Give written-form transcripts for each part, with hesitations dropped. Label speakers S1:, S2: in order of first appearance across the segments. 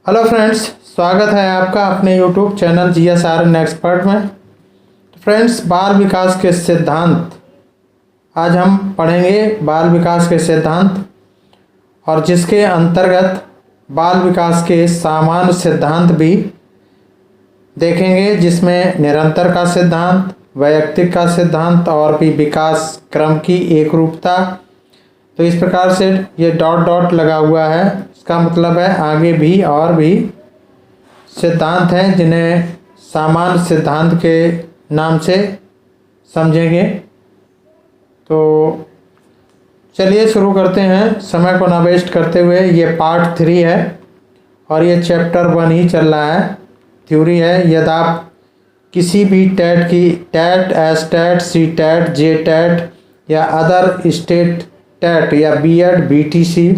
S1: Hello friends, स्वागत है आपका अपने यूट्यूब चैनल GSRN एक्सपर्ट में। फ्रेंड्स, बाल विकास के सिद्धांत आज हम पढ़ेंगे। बाल विकास के सिद्धांत और जिसके अंतर्गत बाल विकास के सामान्य सिद्धांत भी देखेंगे, जिसमें निरंतर का सिद्धांत, वैयक्तिक का सिद्धांत और भी विकास क्रम की एकरूपता। तो इस प्रकार से ये डॉट डॉट लगा हुआ है, इसका मतलब है आगे भी और भी सिद्धांत हैं जिन्हें सामान्य सिद्धांत के नाम से समझेंगे। तो चलिए शुरू करते हैं, समय को ना वेस्ट करते हुए। ये पार्ट 3 है और ये चैप्टर 1 ही चल रहा है, थ्योरी है। यदि आप किसी भी टेट की टेट, एसटेट, सीटेट, जेटेट या अदर स्टेट टेट या बीएड, बीटीसी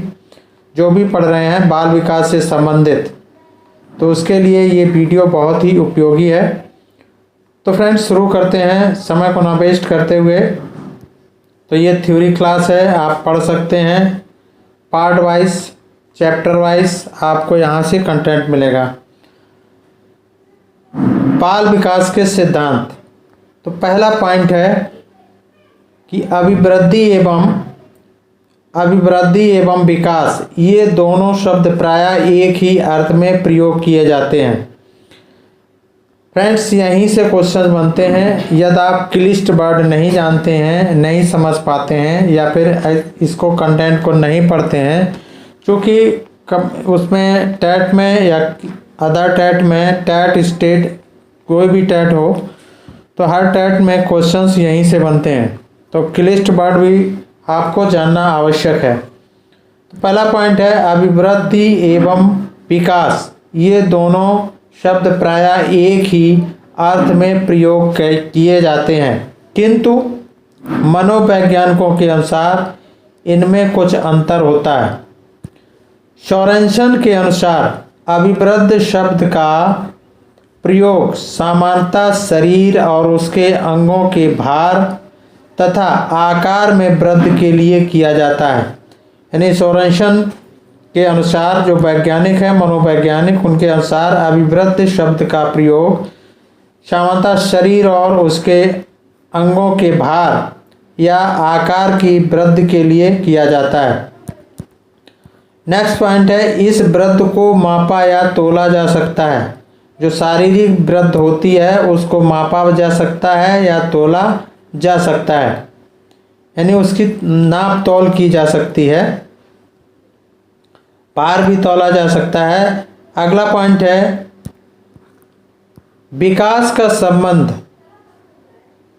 S1: जो भी पढ़ रहे हैं बाल विकास से संबंधित, तो उसके लिए ये वीडियो बहुत ही उपयोगी है। तो फ्रेंड्स शुरू करते हैं समय को ना वेस्ट करते हुए। तो ये थ्योरी क्लास है, आप पढ़ सकते हैं पार्ट वाइज, चैप्टर वाइज, आपको यहाँ से कंटेंट मिलेगा। बाल विकास के सिद्धांत। तो पहला पॉइंट है कि अभिवृद्धि एवं विकास, ये दोनों शब्द प्रायः एक ही अर्थ में प्रयोग किए जाते हैं। फ्रेंड्स, यहीं से क्वेश्चन बनते हैं। यदि आप क्लिष्ट वर्ड नहीं जानते हैं, नहीं समझ पाते हैं या फिर इसको कंटेंट को नहीं पढ़ते हैं, क्योंकि उसमें टेट में या अदर टेट में, टेट स्टेट कोई भी टेट हो, तो हर टेट में क्वेश्चंस यहीं से बनते हैं। तो क्लिष्ट वर्ड भी आपको जानना आवश्यक है। तो पहला पॉइंट है अभिवृद्धि एवं विकास, ये दोनों शब्द प्रायः एक ही अर्थ में प्रयोग किए जाते हैं, किंतु मनोवैज्ञानिकों के अनुसार इनमें कुछ अंतर होता है। सोरेनसन के अनुसार अभिवृद्धि शब्द का प्रयोग सामान्यतः शरीर और उसके अंगों के भार तथा आकार में वृद्धि के लिए किया जाता है। यानी सोरेनसन के अनुसार, जो वैज्ञानिक है, मनोवैज्ञानिक, उनके अनुसार अभिवृद्धि शब्द का प्रयोग सामान्यतः शरीर और उसके अंगों के भार या आकार की वृद्धि के लिए किया जाता है। नेक्स्ट पॉइंट है इस वृद्धि को मापा या तोला जा सकता है। जो शारीरिक वृद्धि होती है उसको मापा जा सकता है या तोला जा सकता है, यानी उसकी नाप तौल की जा सकती है, भार भी तौला जा सकता है। अगला पॉइंट है विकास का संबंध।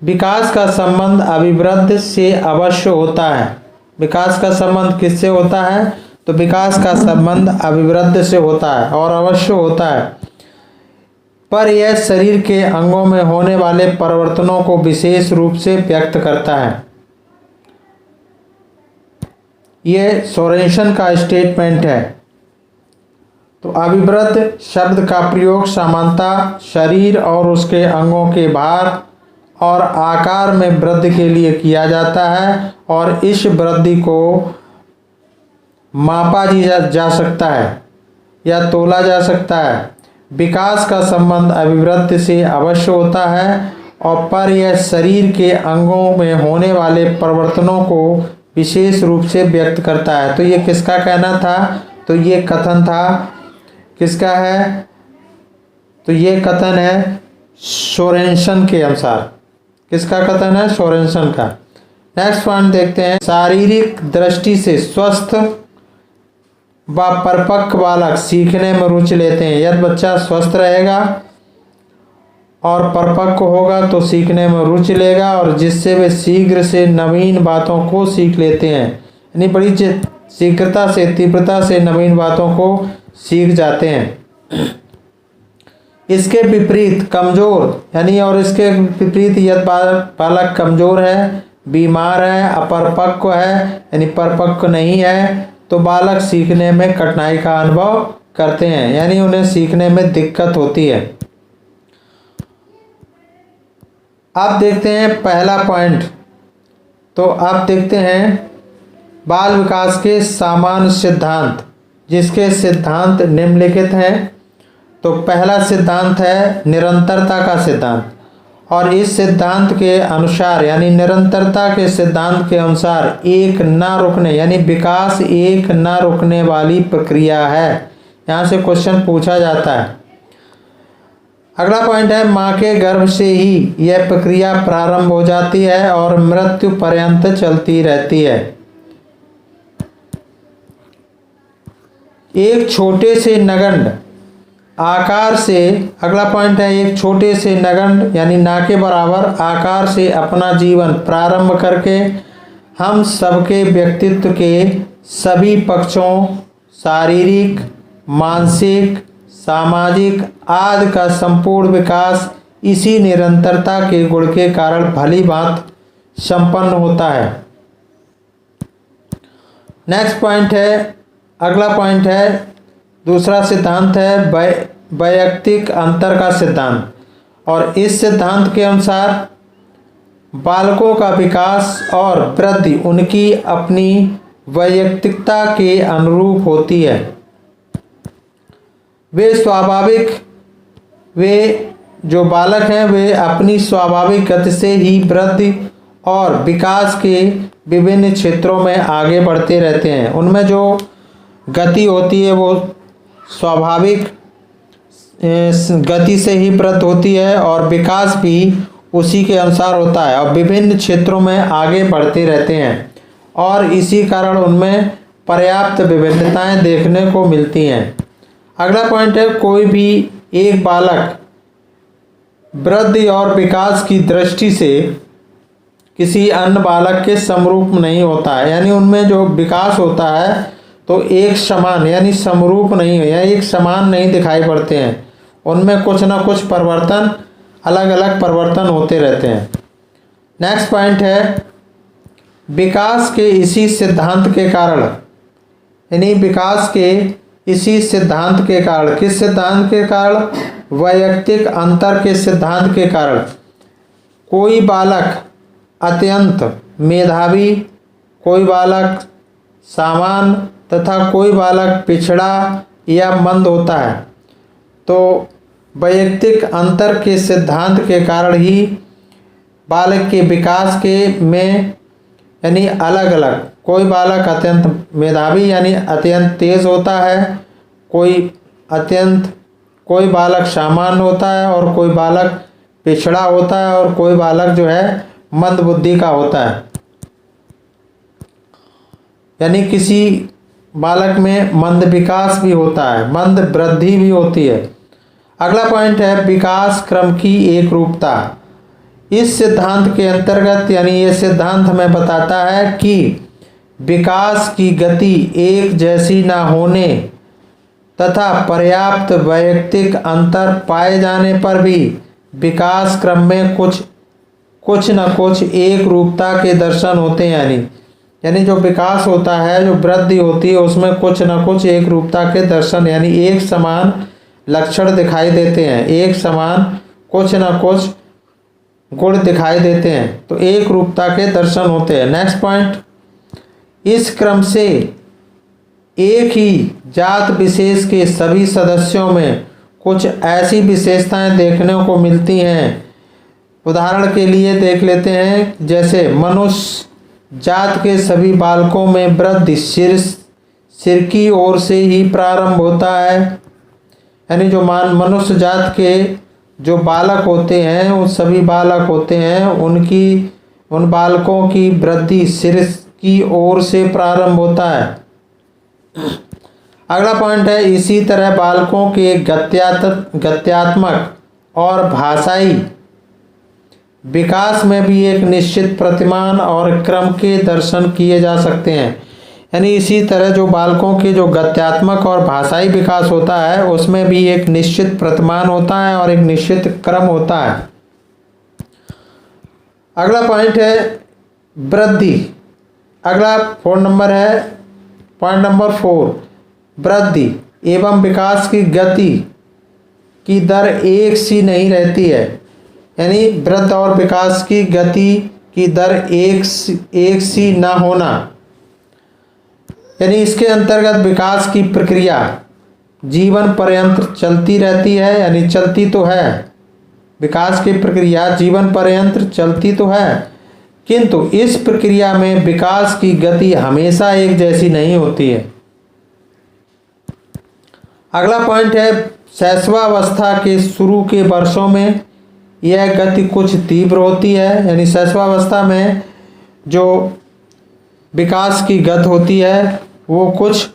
S1: विकास का संबंध अभिवृद्धि से अवश्य होता है। विकास का संबंध किससे होता है? तो विकास का संबंध अभिवृद्धि से होता है और अवश्य होता है, पर यह शरीर के अंगों में होने वाले परिवर्तनों को विशेष रूप से व्यक्त करता है। यह सोरेनसन का स्टेटमेंट है। तो अभिवृद्धि शब्द का प्रयोग सामान्यतः शरीर और उसके अंगों के भार और आकार में वृद्धि के लिए किया जाता है और इस वृद्धि को मापा जा सकता है या तोला जा सकता है। विकास का संबंध अभिवृद्धि से अवश्य होता है और पर यह शरीर के अंगों में होने वाले परिवर्तनों को विशेष रूप से व्यक्त करता है। तो ये किसका कहना था? तो ये कथन था, किसका है? तो ये कथन है सोरेनसन के अनुसार। किसका कथन है? सोरेनसन का। नेक्स्ट पॉइंट देखते हैं, शारीरिक दृष्टि से स्वस्थ व परिपक्व बालक सीखने में रुचि लेते हैं। यदि बच्चा स्वस्थ रहेगा और परिपक्व होगा तो सीखने में रुचि लेगा, और जिससे वे शीघ्र से नवीन बातों को सीख लेते हैं, यानी बड़ी शीघ्रता से, तीव्रता से नवीन बातों को सीख जाते हैं। इसके विपरीत कमजोर, यानी और इसके विपरीत यदि बालक कमजोर है, बीमार है, अपरिपक्व है, यानी परिपक्व नहीं है, तो बालक सीखने में कठिनाई का अनुभव करते हैं, यानी उन्हें सीखने में दिक्कत होती है। अब देखते हैं पहला पॉइंट। तो अब देखते हैं बाल विकास के सामान्य सिद्धांत। जिसके सिद्धांत निम्नलिखित हैं। तो पहला सिद्धांत है निरंतरता का सिद्धांत, और इस सिद्धांत के अनुसार यानी निरंतरता के सिद्धांत के अनुसार एक ना रुकने यानी विकास एक ना रुकने वाली प्रक्रिया है। यहाँ से क्वेश्चन पूछा जाता है। अगला पॉइंट है माँ के गर्भ से ही यह प्रक्रिया प्रारंभ हो जाती है और मृत्यु पर्यंत चलती रहती है। एक छोटे से नगण्य आकार से, अगला पॉइंट है एक छोटे से नगण्य यानी ना के बराबर आकार से अपना जीवन प्रारंभ करके हम सबके व्यक्तित्व के सभी पक्षों शारीरिक, मानसिक, सामाजिक आदि का संपूर्ण विकास इसी निरंतरता के गुण के कारण भली भांति संपन्न होता है। नेक्स्ट पॉइंट है, अगला पॉइंट है दूसरा सिद्धांत है वैयक्तिक अंतर का सिद्धांत, और इस सिद्धांत के अनुसार बालकों का विकास और वृद्धि उनकी अपनी वैयक्तिकता के अनुरूप होती है। वे जो बालक हैं वे अपनी स्वाभाविक गति से ही वृद्धि और विकास के विभिन्न क्षेत्रों में आगे बढ़ते रहते हैं। उनमें जो गति होती है वो स्वाभाविक गति से ही वृद्धि होती है और विकास भी उसी के अनुसार होता है और विभिन्न क्षेत्रों में आगे बढ़ते रहते हैं, और इसी कारण उनमें पर्याप्त विभिन्नताएं देखने को मिलती हैं। अगला पॉइंट है कोई भी एक बालक वृद्धि और विकास की दृष्टि से किसी अन्य बालक के समरूप नहीं होता है, यानी उनमें जो विकास होता है तो एक समान यानी समरूप नहीं है या एक समान नहीं दिखाई पड़ते हैं। उनमें कुछ ना कुछ परिवर्तन, अलग अलग परिवर्तन होते रहते हैं। नेक्स्ट पॉइंट है विकास के इसी सिद्धांत के कारण, यानी विकास के इसी सिद्धांत के कारण, किस सिद्धांत के कारण? वैयक्तिक अंतर के सिद्धांत के कारण कोई बालक अत्यंत मेधावी, कोई बालक सामान्य तथा कोई बालक पिछड़ा या मंद होता है। तो वैयक्तिक अंतर के सिद्धांत के कारण ही बालक के विकास के में यानी अलग अलग, कोई बालक अत्यंत मेधावी यानी अत्यंत तेज होता है, कोई बालक सामान्य होता है और कोई बालक पिछड़ा होता है और कोई बालक जो है मंद बुद्धि का होता है, यानी किसी बालक में मंद विकास भी होता है, मंद वृद्धि भी होती है। अगला पॉइंट है विकास क्रम की एक रूपता। इस सिद्धांत के अंतर्गत यानी ये सिद्धांत हमें बताता है कि विकास की गति एक जैसी ना होने तथा पर्याप्त वैयक्तिक अंतर पाए जाने पर भी विकास क्रम में कुछ न कुछ एक रूपता के दर्शन होते हैं, यानी जो विकास होता है, जो वृद्धि होती है उसमें कुछ न कुछ एक रूपता के दर्शन यानी एक समान लक्षण दिखाई देते हैं, एक समान कुछ न कुछ गुण दिखाई देते हैं, तो एक रूपता के दर्शन होते हैं। नेक्स्ट पॉइंट, इस क्रम से एक ही जात विशेष के सभी सदस्यों में कुछ ऐसी विशेषताएं देखने को मिलती हैं। उदाहरण के लिए देख लेते हैं, जैसे मनुष्य जात के सभी बालकों में वृद्धि सिर की ओर से ही प्रारंभ होता है, यानी जो मनुष्य जात के जो बालक होते हैं, वो सभी बालक होते हैं, उन बालकों की वृद्धि सिर की ओर से प्रारंभ होता है। अगला पॉइंट है इसी तरह बालकों के गत्यात्मक और भाषाई विकास में भी एक निश्चित प्रतिमान और क्रम के दर्शन किए जा सकते हैं, यानी इसी तरह जो बालकों के जो गत्यात्मक और भाषाई विकास होता है उसमें भी एक निश्चित प्रतिमान होता है और एक निश्चित क्रम होता है। अगला पॉइंट है वृद्धि। अगला पॉइंट नंबर 4, वृद्धि एवं विकास की गति की दर एक सी नहीं रहती है, यानी वृद्धि और विकास की गति की दर एक सी ना होना। यानी इसके अंतर्गत विकास की प्रक्रिया जीवन पर्यंत चलती रहती है, यानी चलती तो है, विकास की प्रक्रिया जीवन पर्यंत चलती तो है, किंतु इस प्रक्रिया में विकास की गति हमेशा एक जैसी नहीं होती है। अगला पॉइंट है, शैशवावस्था के शुरू के वर्षों में यह गति कुछ तीव्र होती है, यानी शैशवावस्था में जो विकास की गति होती है वो कुछ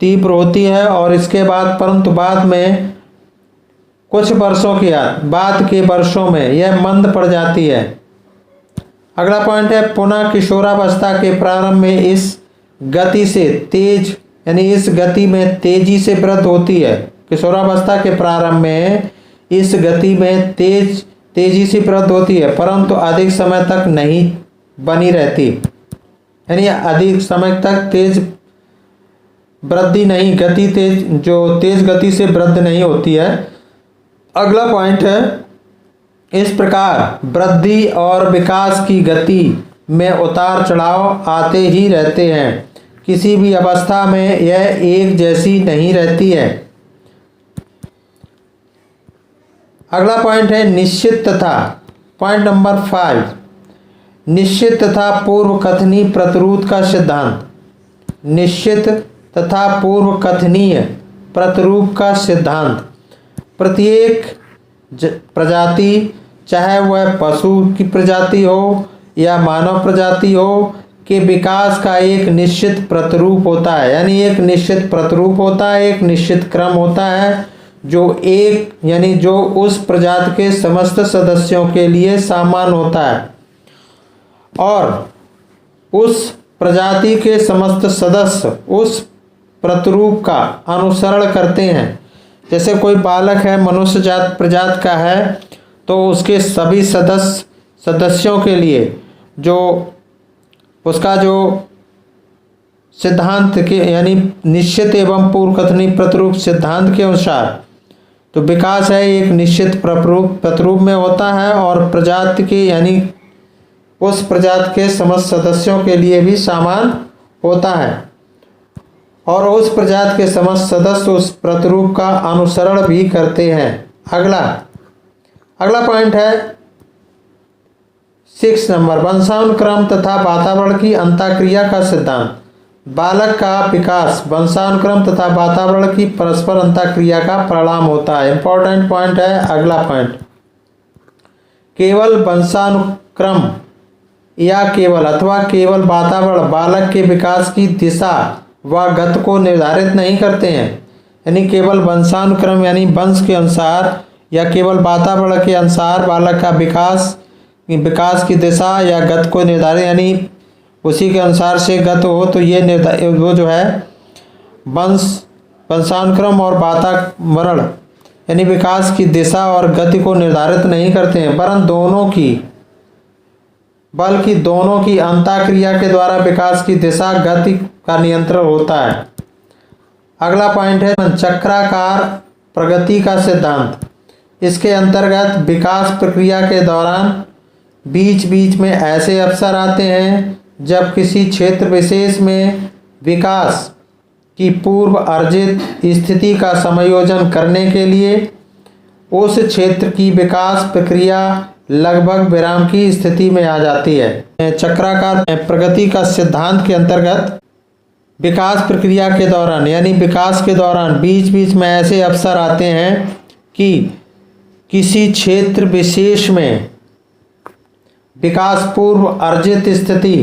S1: तीव्र होती है, और इसके बाद परंतु बाद में कुछ वर्षों के बाद के वर्षों में यह मंद पड़ जाती है। अगला पॉइंट है, पुनः किशोरावस्था के प्रारंभ में इस गति से तेज, यानी इस गति में तेजी से वृद्धि होती है। किशोरावस्था के प्रारंभ में इस गति में तेजी से वृद्धि होती है, परंतु अधिक समय तक नहीं बनी रहती, यानी अधिक समय तक तेज वृद्धि नहीं, तेज गति से वृद्धि नहीं होती है। अगला पॉइंट है, इस प्रकार वृद्धि और विकास की गति में उतार चढ़ाव आते ही रहते हैं, किसी भी अवस्था में यह एक जैसी नहीं रहती है। अगला पॉइंट है, निश्चित तथा, पॉइंट नंबर 5, निश्चित तथा पूर्व कथनीय प्रतिरूप का सिद्धांत। निश्चित तथा पूर्व कथनीय प्रतिरूप का सिद्धांत प्रत्येक प्रजाति, चाहे वह पशु की प्रजाति हो या मानव प्रजाति हो, के विकास का एक निश्चित प्रतिरूप होता है, यानी एक निश्चित प्रतिरूप होता है, एक निश्चित क्रम होता है जो उस प्रजाति के समस्त सदस्यों के लिए समान होता है, और उस प्रजाति के समस्त सदस्य उस प्रतिरूप का अनुसरण करते हैं। जैसे कोई बालक है, मनुष्य जात प्रजाति का है, तो उसके सभी सदस्यों के लिए जो उसका जो सिद्धांत के, यानी निश्चित एवं पूर्व कथनीय प्रतिरूप सिद्धांत के अनुसार तो विकास है एक निश्चित प्रतिरूप में होता है, और प्रजाति के, यानी उस प्रजाति के समस्त सदस्यों के लिए भी समान होता है, और उस प्रजाति के समस्त सदस्य उस प्रतिरूप का अनुसरण भी करते हैं। अगला पॉइंट है 6 नंबर, वंशानुक्रम तथा वातावरण की अंतःक्रिया का सिद्धांत। बालक का विकास वंशानुक्रम तथा वातावरण की परस्पर अंतःक्रिया का परिणाम होता है। इंपॉर्टेंट पॉइंट है अगला पॉइंट, केवल वंशानुक्रम या केवल वातावरण बालक के विकास की दिशा व गति को निर्धारित नहीं करते हैं, यानी केवल वंशानुक्रम यानी वंश के अनुसार या केवल वातावरण के अनुसार बालक का विकास की दिशा या गति को निर्धारित, यानी उसी के अनुसार से गति हो, तो ये वो जो है वंशानुक्रम और वातावरण यानी विकास की दिशा और गति को निर्धारित नहीं करते हैं, बल्कि दोनों की अंतःक्रिया के द्वारा विकास की दिशा गति का नियंत्रण होता है। अगला पॉइंट है चक्राकार प्रगति का सिद्धांत। इसके अंतर्गत विकास प्रक्रिया के दौरान बीच बीच में ऐसे अवसर आते हैं जब किसी क्षेत्र विशेष में विकास की पूर्व अर्जित स्थिति का समायोजन करने के लिए उस क्षेत्र की विकास प्रक्रिया लगभग विराम की स्थिति में आ जाती है। चक्राकार प्रगति का सिद्धांत के अंतर्गत विकास प्रक्रिया के दौरान यानी विकास के दौरान बीच बीच में ऐसे अवसर आते हैं कि किसी क्षेत्र विशेष में विकास पूर्व अर्जित स्थिति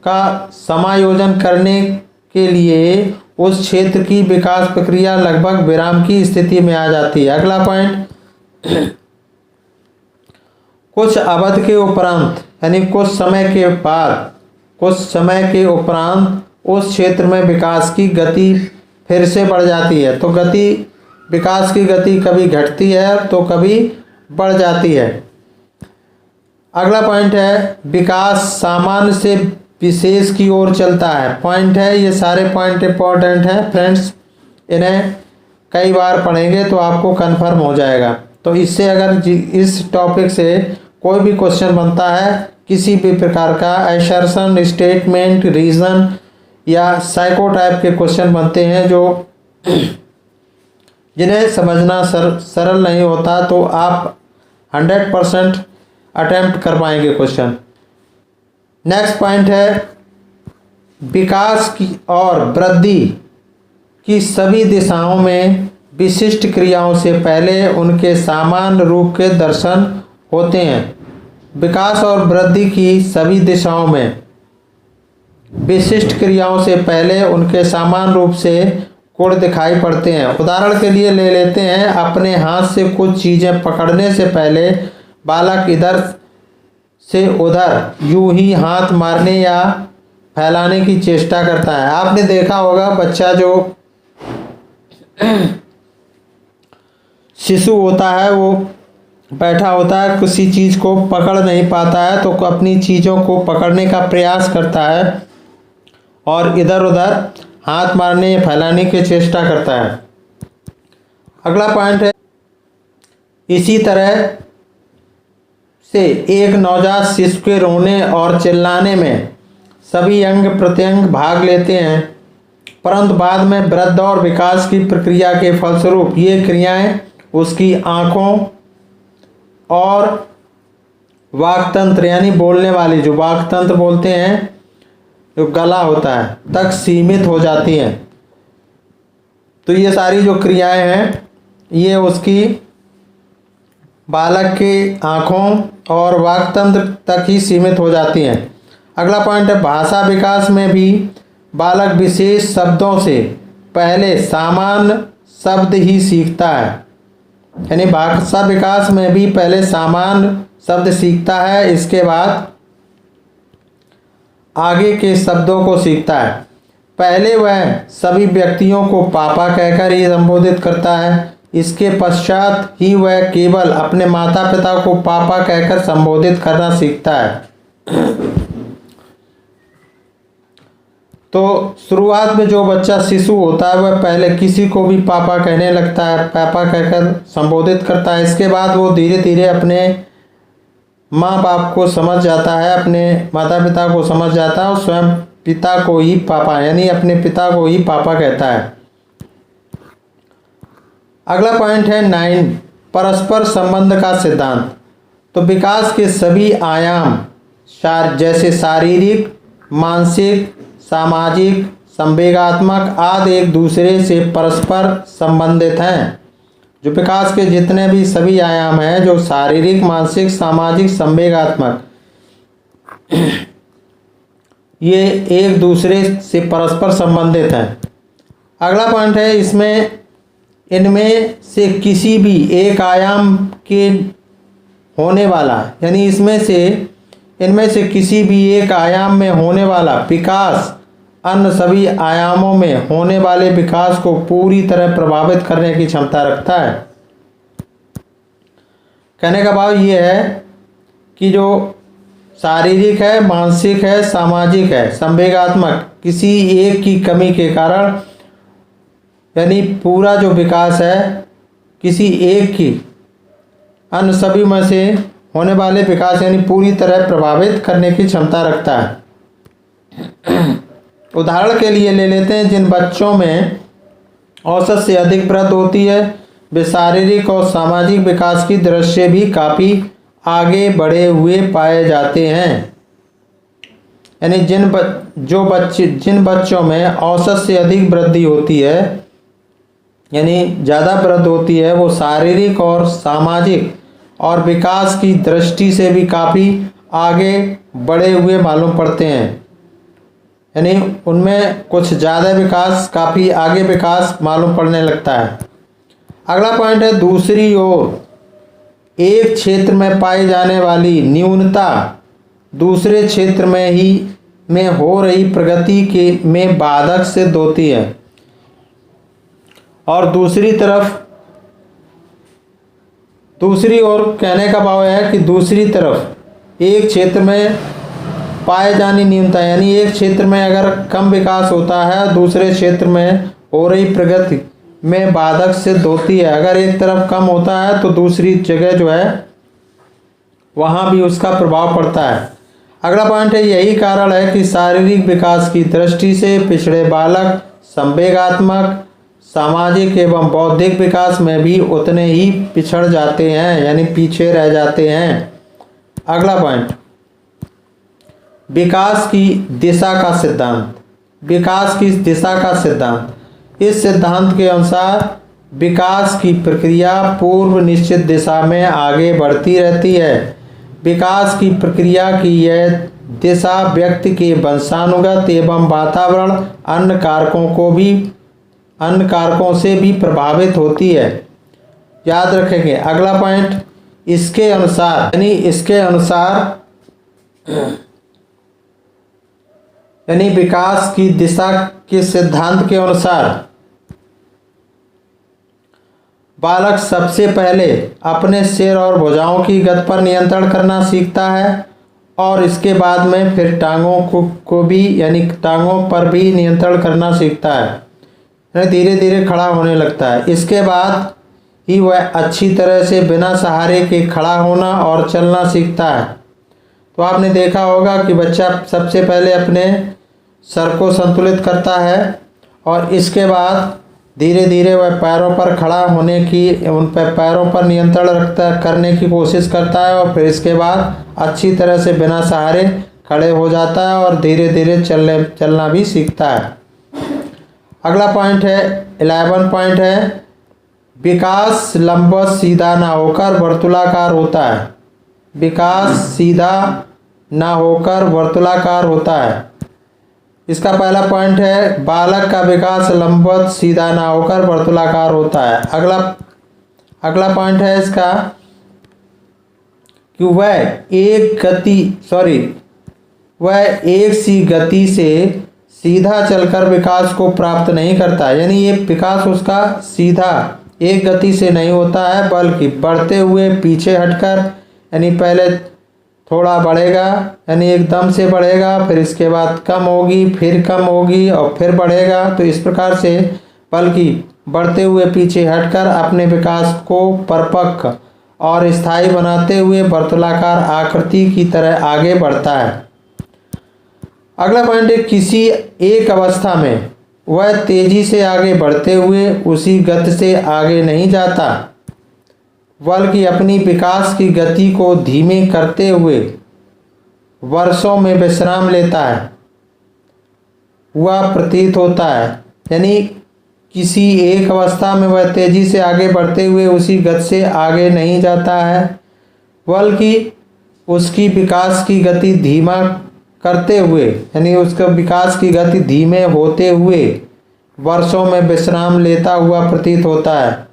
S1: का समायोजन करने के लिए उस क्षेत्र की विकास प्रक्रिया लगभग विराम की स्थिति में आ जाती है। अगला पॉइंट, कुछ अवधि के उपरांत यानी कुछ समय के उपरांत उस क्षेत्र में विकास की गति फिर से बढ़ जाती है। तो विकास की गति कभी घटती है तो कभी बढ़ जाती है। अगला पॉइंट है विकास सामान्य से विशेष की ओर चलता है। पॉइंट है, ये सारे पॉइंट इंपॉर्टेंट हैं फ्रेंड्स, इन्हें कई बार पढ़ेंगे तो आपको कंफर्म हो जाएगा। तो इससे अगर इस टॉपिक से कोई भी क्वेश्चन बनता है किसी भी प्रकार का, एसर्शन, स्टेटमेंट, रीजन या साइको टाइप के क्वेश्चन बनते हैं जो जिन्हें समझना सरल नहीं होता, तो आप 100% अटेम्प्ट कर पाएंगे क्वेश्चन। नेक्स्ट पॉइंट है विकास की और वृद्धि की सभी दिशाओं में विशिष्ट क्रियाओं से पहले उनके सामान्य रूप के दर्शन होते हैं। विकास और वृद्धि की सभी दिशाओं में विशिष्ट क्रियाओं से पहले उनके समान रूप से गुण दिखाई पड़ते हैं। उदाहरण के लिए ले लेते हैं, अपने हाथ से कुछ चीज़ें पकड़ने से पहले बालक इधर से उधर यूं ही हाथ मारने या फैलाने की चेष्टा करता है। आपने देखा होगा बच्चा जो शिशु होता है वो बैठा होता है, किसी चीज़ को पकड़ नहीं पाता है तो अपनी चीज़ों को पकड़ने का प्रयास करता है और इधर उधर हाथ मारने या फैलाने की चेष्टा करता है। अगला पॉइंट है इसी तरह से एक नवजात शिशु के रोने और चिल्लाने में सभी अंग प्रत्यंग भाग लेते हैं, परंतु बाद में वृद्धि और विकास की प्रक्रिया के फलस्वरूप ये क्रियाएं उसकी आँखों और वाक्तंत्र यानी बोलने वाली जो वाक्तंत्र बोलते हैं, जो गला होता है, तक सीमित हो जाती हैं। तो ये सारी जो क्रियाएं हैं ये उसकी बालक के आँखों और वाक्तंत्र तक ही सीमित हो जाती हैं। अगला पॉइंट है भाषा विकास में भी बालक विशेष शब्दों से पहले सामान्य शब्द ही सीखता है, यानी भाषा विकास में भी पहले सामान्य शब्द सीखता है, इसके बाद आगे के शब्दों को सीखता है। पहले वह सभी व्यक्तियों को पापा कहकर ही संबोधित करता है, इसके पश्चात ही वह केवल अपने माता पिता को पापा कहकर संबोधित करना सीखता है। तो शुरुआत में जो बच्चा शिशु होता है वह पहले किसी को भी पापा कहने लगता है, पापा कहकर संबोधित करता है। इसके बाद वो धीरे धीरे अपने माँ बाप को समझ जाता है, अपने माता पिता को समझ जाता है और स्वयं पिता को ही पापा यानी अपने पिता को ही पापा कहता है। अगला पॉइंट है 9 परस्पर संबंध का सिद्धांत। तो विकास के सभी आयाम जैसे शारीरिक, मानसिक, सामाजिक, संवेगात्मक आदि एक दूसरे से परस्पर संबंधित हैं। जो विकास के जितने भी सभी आयाम हैं, जो शारीरिक, मानसिक, सामाजिक, संवेगात्मक, ये एक दूसरे से परस्पर संबंधित हैं। अगला पॉइंट है इनमें से किसी भी एक आयाम के होने वाला यानी इनमें से किसी भी एक आयाम में होने वाला विकास अन्य सभी आयामों में होने वाले विकास को पूरी तरह प्रभावित करने की क्षमता रखता है। कहने का भाव ये है कि जो शारीरिक है, मानसिक है, सामाजिक है, संवेगात्मक, किसी एक की कमी के कारण यानी पूरा जो विकास है किसी एक की अन्य सभी में से होने वाले विकास यानी पूरी तरह प्रभावित करने की क्षमता रखता है। उदाहरण के लिए ले लेते हैं, जिन बच्चों में औसत से अधिक वृद्धि होती है वे शारीरिक और सामाजिक विकास की दृष्टि से भी काफ़ी आगे बढ़े हुए पाए जाते हैं। यानी जिन बच्चों में औसत से अधिक वृद्धि होती है यानी ज़्यादा वृद्धि होती है, वो शारीरिक और सामाजिक और विकास की दृष्टि से भी काफ़ी आगे बढ़े हुए मालूम पड़ते हैं। यानी उनमें कुछ ज़्यादा विकास, काफ़ी आगे विकास मालूम पड़ने लगता है। अगला पॉइंट है दूसरी ओर एक क्षेत्र में पाई जाने वाली न्यूनता दूसरे क्षेत्र में हो रही प्रगति में बाधक सिद्ध होती है, और दूसरी ओर कहने का भाव है कि दूसरी तरफ एक क्षेत्र में पाए जानी न्यूनता यानी एक क्षेत्र में अगर कम विकास होता है दूसरे क्षेत्र में हो रही प्रगति में बाधक सिद्ध होती है। अगर एक तरफ कम होता है तो दूसरी जगह जो है वहाँ भी उसका प्रभाव पड़ता है। अगला पॉइंट है, यही कारण है कि शारीरिक विकास की दृष्टि से पिछड़े बालक संवेगात्मक, सामाजिक एवं बौद्धिक विकास में भी उतने ही पिछड़ जाते हैं, यानी पीछे रह जाते हैं। अगला पॉइंट, विकास की दिशा का सिद्धांत। विकास की दिशा का सिद्धांत, इस सिद्धांत के अनुसार विकास की प्रक्रिया पूर्व निश्चित दिशा में आगे बढ़ती रहती है। विकास की प्रक्रिया की यह दिशा व्यक्ति के वंशानुगत एवं वातावरण अन्य कारकों से भी प्रभावित होती है। याद रखेंगे। अगला पॉइंट, इसके अनुसार यानी विकास की दिशा के सिद्धांत के अनुसार बालक सबसे पहले अपने सिर और भुजाओं की गति पर नियंत्रण करना सीखता है और इसके बाद में फिर टांगों को भी, यानी टांगों पर भी नियंत्रण करना सीखता है, यानी धीरे धीरे खड़ा होने लगता है। इसके बाद ही वह अच्छी तरह से बिना सहारे के खड़ा होना और चलना सीखता है। तो आपने देखा होगा कि बच्चा सबसे पहले अपने सर को संतुलित करता है और इसके बाद धीरे धीरे वह पैरों पर खड़ा होने की, उन पर पैरों पर नियंत्रण करने की कोशिश करता है और फिर इसके बाद अच्छी तरह से बिना सहारे खड़े हो जाता है और धीरे धीरे चलना भी सीखता है। अगला पॉइंट है 11 पॉइंट है, विकास लंबवत सीधा ना होकर वर्तुलाकार होता है। विकास सीधा ना होकर वर्तुलाकार होता है। इसका पहला पॉइंट है, बालक का विकास लंबवत सीधा ना होकर वर्तुलाकार होता है। अगला पॉइंट है इसका कि वह एक सी गति से सीधा चलकर विकास को प्राप्त नहीं करता, यानी ये विकास उसका सीधा एक गति से नहीं होता है, बल्कि बढ़ते हुए पीछे हटकर, यानी पहले थोड़ा बढ़ेगा, यानी एकदम से बढ़ेगा, फिर इसके बाद कम होगी, फिर कम होगी और फिर बढ़ेगा। तो इस प्रकार से बल्कि बढ़ते हुए पीछे हटकर अपने विकास को परिपक्व और स्थायी बनाते हुए वर्तुलाकार आकृति की तरह आगे बढ़ता है। अगला पॉइंट है, किसी एक अवस्था में वह तेजी से आगे बढ़ते हुए उसी गति से आगे नहीं जाता, बल्कि अपनी विकास की गति को धीमे करते हुए वर्षों में विश्राम लेता है, वह प्रतीत होता है। यानी किसी एक अवस्था में वह तेजी से आगे बढ़ते हुए उसी गति से आगे नहीं जाता है, बल्कि उसकी विकास की गति धीमा करते हुए, यानी उसका विकास की गति धीमे होते हुए वर्षों में विश्राम लेता हुआ प्रतीत होता है।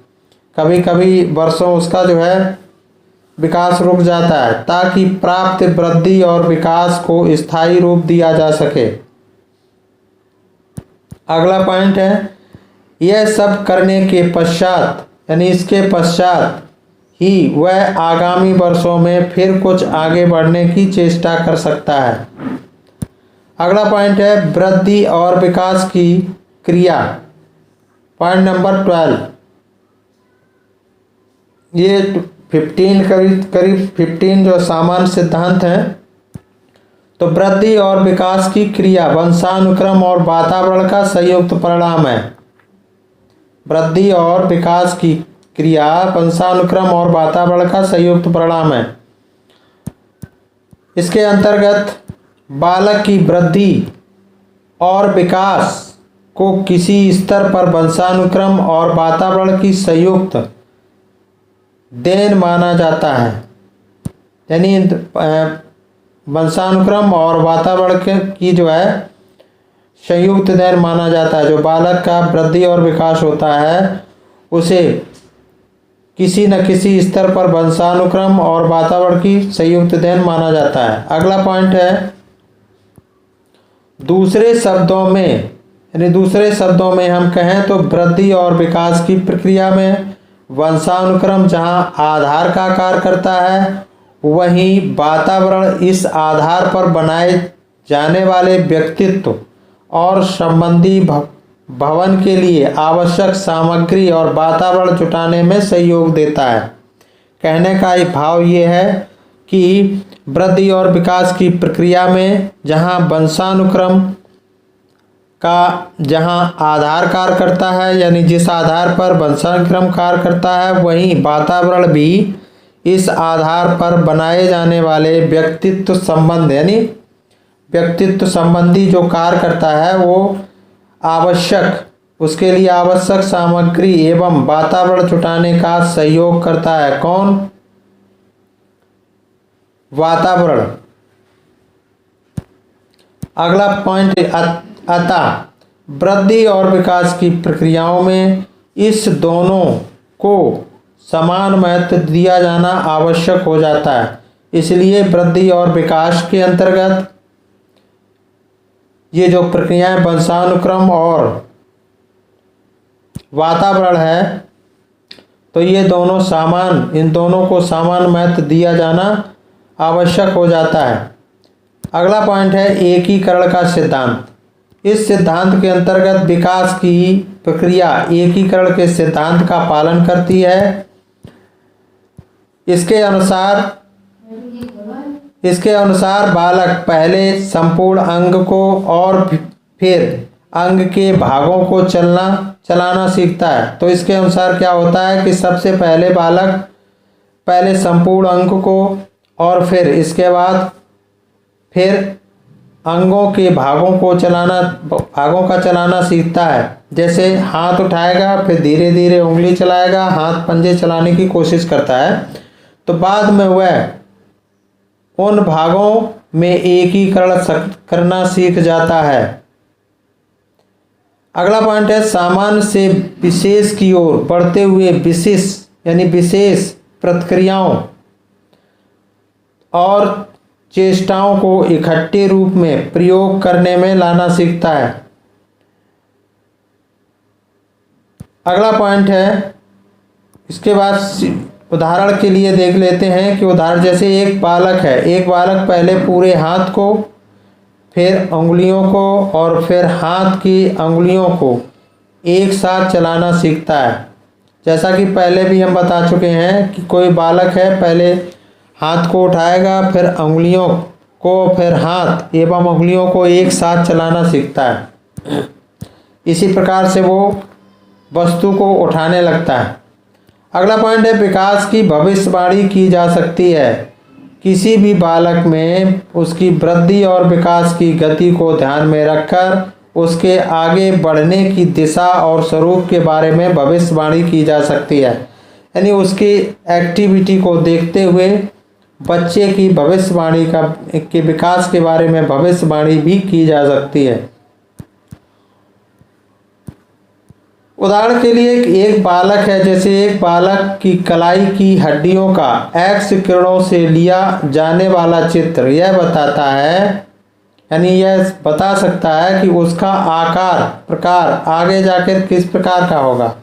S1: कभी कभी वर्षों उसका जो है विकास रुक जाता है ताकि प्राप्त वृद्धि और विकास को स्थायी रूप दिया जा सके। अगला पॉइंट है, यह सब करने के पश्चात, यानी इसके पश्चात ही वह आगामी वर्षों में फिर कुछ आगे बढ़ने की चेष्टा कर सकता है। अगला पॉइंट है, वृद्धि और विकास की क्रिया। पॉइंट नंबर 12, ये 15 करीब 15 जो सामान्य सिद्धांत हैं। तो वृद्धि और विकास की क्रिया वंशानुक्रम और वातावरण का संयुक्त परिणाम है। वृद्धि और विकास की क्रिया वंशानुक्रम और वातावरण का संयुक्त परिणाम है। इसके अंतर्गत बालक की वृद्धि और विकास को किसी स्तर पर वंशानुक्रम और वातावरण की संयुक्त देन माना जाता है। यानी वंशानुक्रम और वातावरण की जो है संयुक्त देन माना जाता है। जो बालक का वृद्धि और विकास होता है उसे किसी न किसी स्तर पर वंशानुक्रम और वातावरण की संयुक्त देन माना जाता है। अगला पॉइंट है, दूसरे शब्दों में हम कहें तो वृद्धि और विकास की प्रक्रिया में वंशानुक्रम जहां आधार का कार्य करता है, वहीं वातावरण इस आधार पर बनाए जाने वाले व्यक्तित्व और संबंधी भवन के लिए आवश्यक सामग्री और वातावरण जुटाने में सहयोग देता है। कहने का भाव ये है कि वृद्धि और विकास की प्रक्रिया में जहाँ वंशानुक्रम का आधार कार्य करता है, यानी जिस आधार पर वंशानुक्रम कार्य करता है, वहीं वातावरण भी इस आधार पर बनाए जाने वाले व्यक्तित्व संबंध यानी व्यक्तित्व संबंधी जो कार्य करता है वो उसके लिए आवश्यक सामग्री एवं वातावरण जुटाने का सहयोग करता है। कौन? वातावरण। अगला पॉइंट, अतः वृद्धि और विकास की प्रक्रियाओं में इस दोनों को समान महत्व दिया जाना आवश्यक हो जाता है। इसलिए वृद्धि और विकास के अंतर्गत ये जो प्रक्रियाएं वंशानुक्रम और वातावरण है, तो ये दोनों इन दोनों को समान महत्व दिया जाना आवश्यक हो जाता है। अगला पॉइंट है एकीकरण का सिद्धांत। इस सिद्धांत के अंतर्गत विकास की प्रक्रिया एकीकरण के सिद्धांत का पालन करती है। इसके अनुसार बालक पहले संपूर्ण अंग को और फिर अंग के भागों को चलाना सीखता है। तो इसके अनुसार क्या होता है कि सबसे पहले बालक पहले संपूर्ण अंग को और फिर इसके बाद फिर अंगों के भागों का चलाना सीखता है। जैसे हाथ उठाएगा, फिर धीरे धीरे उंगली चलाएगा, हाथ पंजे चलाने की कोशिश करता है, तो बाद में वह उन भागों में एकीकरण करना सीख जाता है। अगला पॉइंट है सामान्य से विशेष की ओर बढ़ते हुए विशेष प्रतिक्रियाओं और चेष्टाओं को इकट्ठे रूप में प्रयोग करने में लाना सीखता है। अगला पॉइंट है, इसके बाद उदाहरण के लिए देख लेते हैं कि उदाहरण जैसे एक बालक पहले पूरे हाथ को, फिर उंगलियों को और फिर हाथ की उंगलियों को एक साथ चलाना सीखता है। जैसा कि पहले भी हम बता चुके हैं कि कोई बालक है पहले हाथ को उठाएगा, फिर उंगलियों को, फिर हाथ एवं उंगलियों को एक साथ चलाना सीखता है। इसी प्रकार से वो वस्तु को उठाने लगता है। अगला पॉइंट है विकास की भविष्यवाणी की जा सकती है। किसी भी बालक में उसकी वृद्धि और विकास की गति को ध्यान में रखकर उसके आगे बढ़ने की दिशा और स्वरूप के बारे में भविष्यवाणी की जा सकती है। यानी उसकी एक्टिविटी को देखते हुए बच्चे की भविष्यवाणी के विकास के बारे में भविष्यवाणी भी की जा सकती है। उदाहरण के लिए एक बालक है, जैसे एक बालक की कलाई की हड्डियों का एक्स किरणों से लिया जाने वाला चित्र यह बताता है, यानी यह बता सकता है कि उसका आकार प्रकार आगे जाकर किस प्रकार का होगा,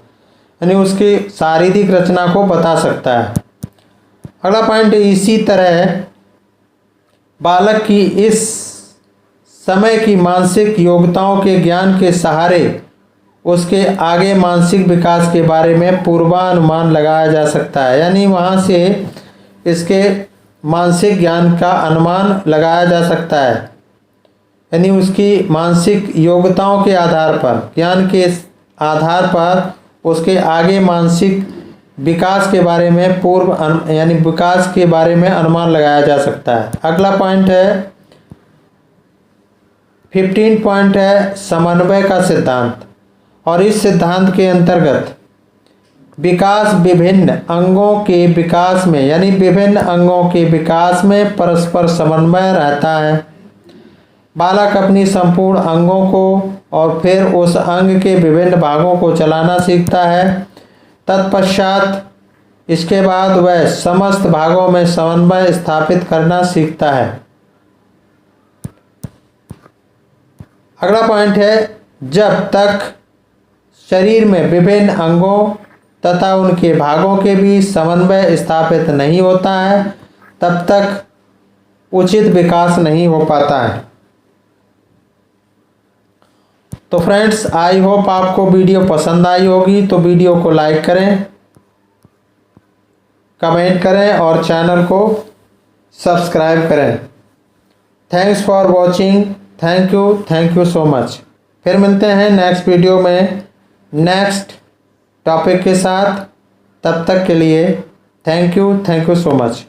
S1: यानी उसकी शारीरिक रचना को बता सकता है। अगला पॉइंट, इसी तरह बालक की इस समय की मानसिक योग्यताओं के ज्ञान के सहारे उसके आगे मानसिक विकास के बारे में पूर्वानुमान लगाया जा सकता है। यानी वहाँ से इसके मानसिक ज्ञान का अनुमान लगाया जा सकता है। यानी उसकी मानसिक योग्यताओं के आधार पर, ज्ञान के आधार पर उसके आगे मानसिक विकास के बारे में यानी विकास के बारे में अनुमान लगाया जा सकता है। अगला पॉइंट है 15 पॉइंट है समन्वय का सिद्धांत। और इस सिद्धांत के अंतर्गत विकास विभिन्न अंगों के विकास में, यानी विभिन्न अंगों के विकास में परस्पर समन्वय रहता है। बालक अपनी संपूर्ण अंगों को और फिर उस अंग के विभिन्न भागों को चलाना सीखता है। तत्पश्चात इसके बाद वह समस्त भागों में समन्वय स्थापित करना सीखता है। अगला पॉइंट है जब तक शरीर में विभिन्न अंगों तथा उनके भागों के बीच समन्वय स्थापित नहीं होता है, तब तक उचित विकास नहीं हो पाता है। तो फ्रेंड्स, आई होप आपको वीडियो पसंद आई होगी। तो वीडियो को लाइक करें, कमेंट करें और चैनल को सब्सक्राइब करें। Thanks for watching. Thank you so much. फिर मिलते हैं नेक्स्ट वीडियो में नेक्स्ट टॉपिक के साथ। तब तक के लिए थैंक यू सो मच।